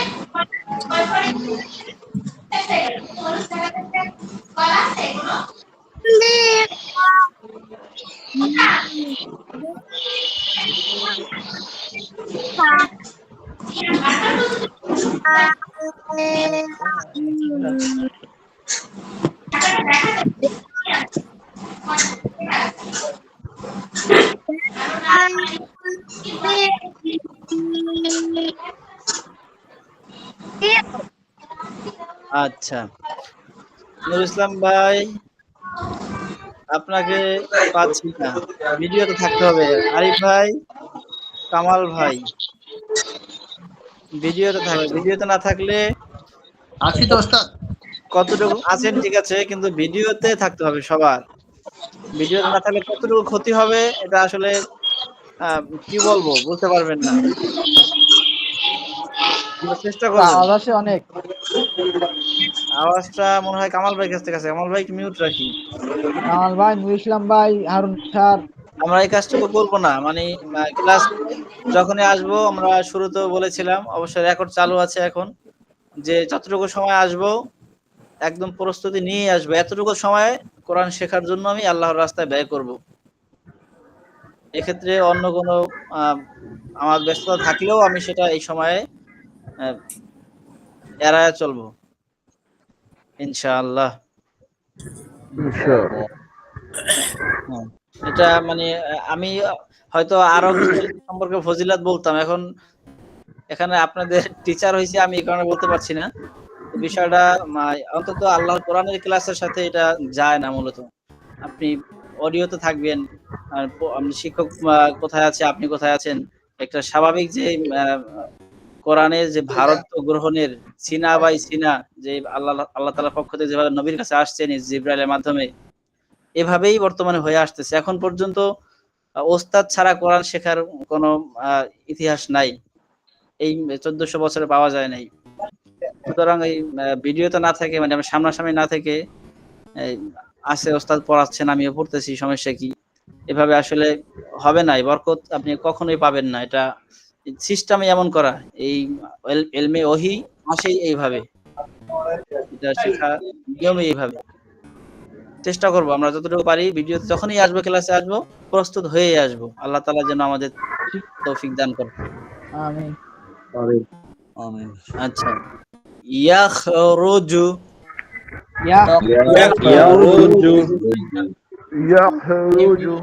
আচ্ছা নুরুল ইসলাম ভাই আপনাকে পাচ্ছি না ভিডিওতে থাকতে হবে আরিফ ভাই কামাল ভাই ভিডিওতে থাকবে ভিডিওতে না থাকলে আছি তো ওস্তাদ। কতটুকু আছেন ঠিক আছে কিন্তু ভিডিওতে থাকতে হবে সবার ভিডিওতে না থাকলে কতটুকু ক্ষতি হবে এটা আসলে কি বলবো বুঝতে পারবেন না আমরা চেষ্টা করব আওয়াজ আসে অনেক। আওয়াজটা মনে হয় কামাল ভাই কাছ থেকে আছে কামাল ভাই মিউট রাখি কামাল ভাই, নুরুল ইসলাম ভাই, হারুন স্যার। আমরা এই কাজটুকু করবো না মানে ক্লাস যখনই আসবো আমরা শুরুতেও বলেছিলাম অবশ্যই রেকর্ড চালু আছে এখন যে যতটুকু সময় আসবো একদম প্রস্তুতি নিয়ে আসবো এতটুকু সময় কোরআন শেখার জন্য আমি আল্লাহর রাস্তায় ব্যয় করব এক্ষেত্রে অন্য কোনো আমার ব্যস্ততা থাকলেও আমি সেটা এই সময়ে এড়ায় চলবো ইনশাআল্লাহ এটা মানে আমি হয়তো আরো কিছু সম্পর্কে ফজিলাত বলতাম এখন এখানে আপনাদের টিচার হইছে আমি এই কারণে বলতে পারছি না বিষয়টা অন্তত আল্লাহর কোরআনের ক্লাসের সাথে এটা যায় না মূলত আপনি অডিওতে থাকবেন আর আপনি শিক্ষক কোথায় আছে আপনি কোথায় আছেন একটা স্বাভাবিক যে কোরআনের যে ভারত গ্রহণের সিনা বাই সিনা যে আল্লাহ তাআলার পক্ষ থেকে যেভাবে নবীর কাছে আসছেন জিবরাইলের মাধ্যমে এভাবেই বর্তমানে হয়ে আসতেছে এখন পর্যন্ত ওস্তাদ ছাড়া কোরআন শেখার কোনো ইতিহাস নাই এই 1400 বছরে পাওয়া যায় নাই সুতরাং এই ভিডিওতে না থাকে মানে আমরা সামনাসামনি না থেকে আছে ওস্তাদ পড়াচ্ছেন আমিও পড়তেছি সমস্যা কি এভাবে আসলে হবে না বরকত আপনি কখনোই পাবেন না এটা সিস্টেমে এমন করা এই ইলমে ওহী আসেই এইভাবে এটা শেখা নিয়মে এইভাবে চেষ্টা করব আমরা যতটুকু পারি ভিডিওতে যখনই আসবো ক্লাসে আসবো প্রস্তুত হয়ে আসবো আল্লাহ তাআলা যেন আমাদের তৌফিক দান করেন আমিন আমিন আচ্ছা ইয়াখরুজু ইয়াখরুজু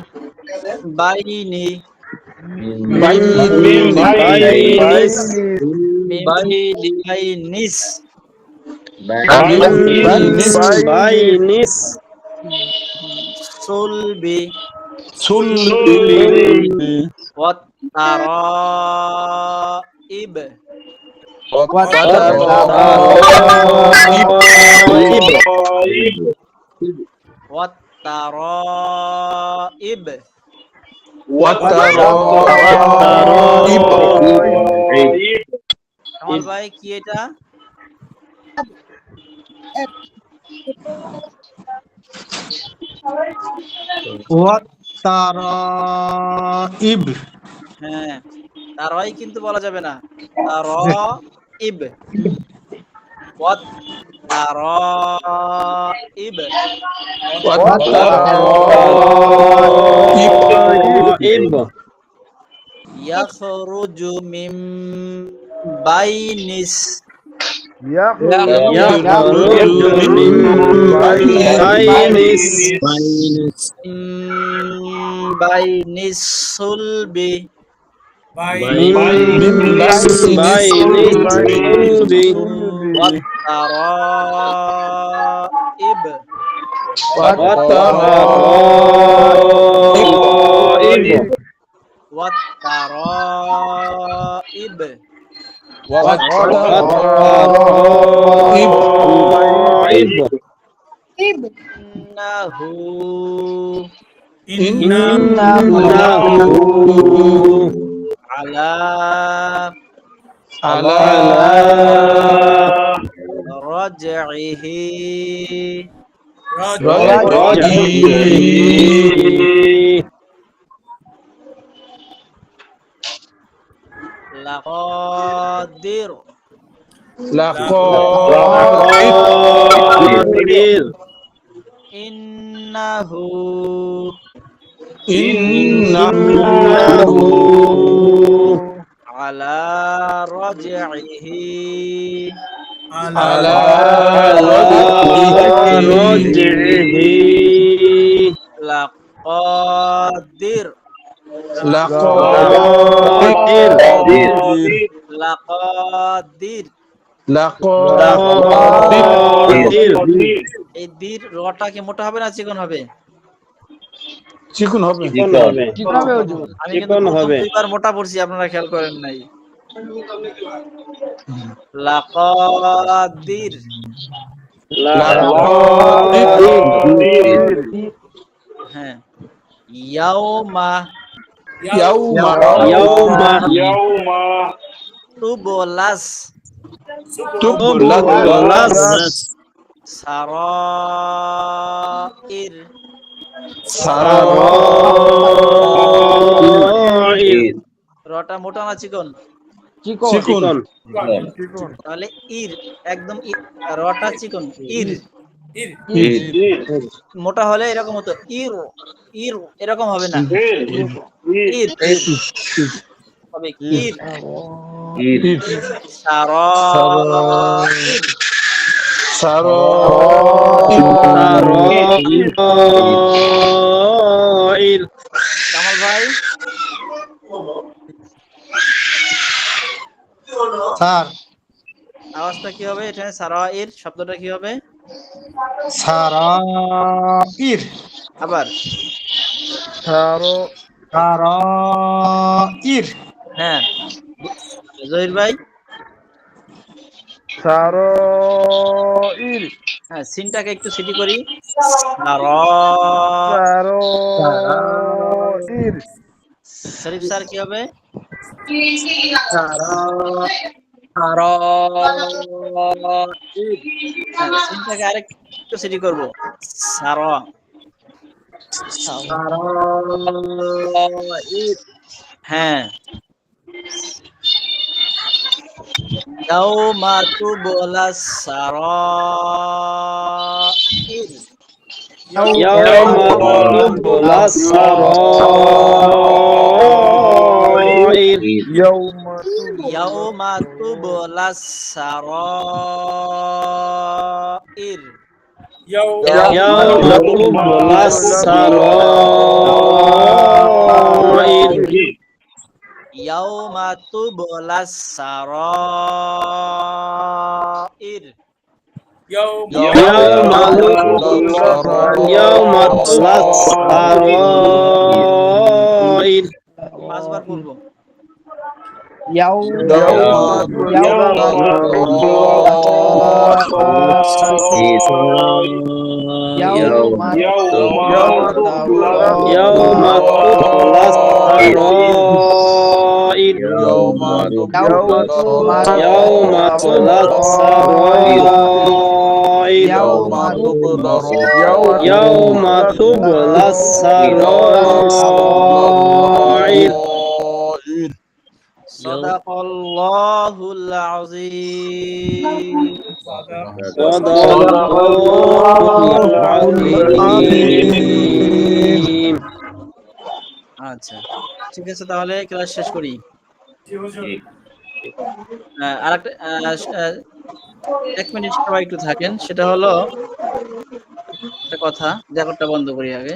বাইনি বাইনিস সুলবি ওয়াত তারাইব ওয়াত তারাইব কামাল ভাই কি এটা তারাইব। হ্যাঁ তারাই কিন্তু বলা যাবে না তারাইব ওয়াত তারাইব ইয়াখরুজু মিন বাইনিস يخرج من بين الصلب বাই بين الصلب والترائب والترائب والترائب والترائب إنه على رجعه لقادر إنه على رجعه لقادر এই দীর রটা কি মোটা হবে না চিকন হবে? চিকন হবে। ঠিক হবে হুজুর। আমি কিন্তু প্রথম দুইবার মোটা পড়ছি, আপনারা খেয়াল করেন নাই। লাকাদির হ্যাঁ ইয়াউমা তুবলাস সারাইর রটা মোটা না চিকন? চিকন। তাহলে ইর একদম রটা চিকন ইর মোটা হলে এরকম হতো ইর ইর এরকম হবে না, ইর হবে ইর কামাল ভাই স্যার আওয়াজটা কি হবে? এখানে সারাইর শব্দটা কি হবে? সারাইর আবার সারাইর হ্যাঁ জহির ভাই হ্যাঁ সিনটাকে একটু সিটি করি শরীফ স্যার কি হবে? সিনটাকে আরেকটু সিটি করব সারা হ্যাঁ ইয়াউমা তুবলাস সারাইর ইয়াউমা তুবলাস সারাইর ইয়াউমা তুবলাস সারাইর পাঁচবার বলবো সাদাকাল্লাহুল আযীম। আচ্ছা ঠিক আছে, তাহলে ক্লাস শেষ করি। আরেকটা 1 মিনিট সবাই একটু থাকেন। সেটা হলো একটা কথা, রেকর্ডটা বন্ধ করি আগে।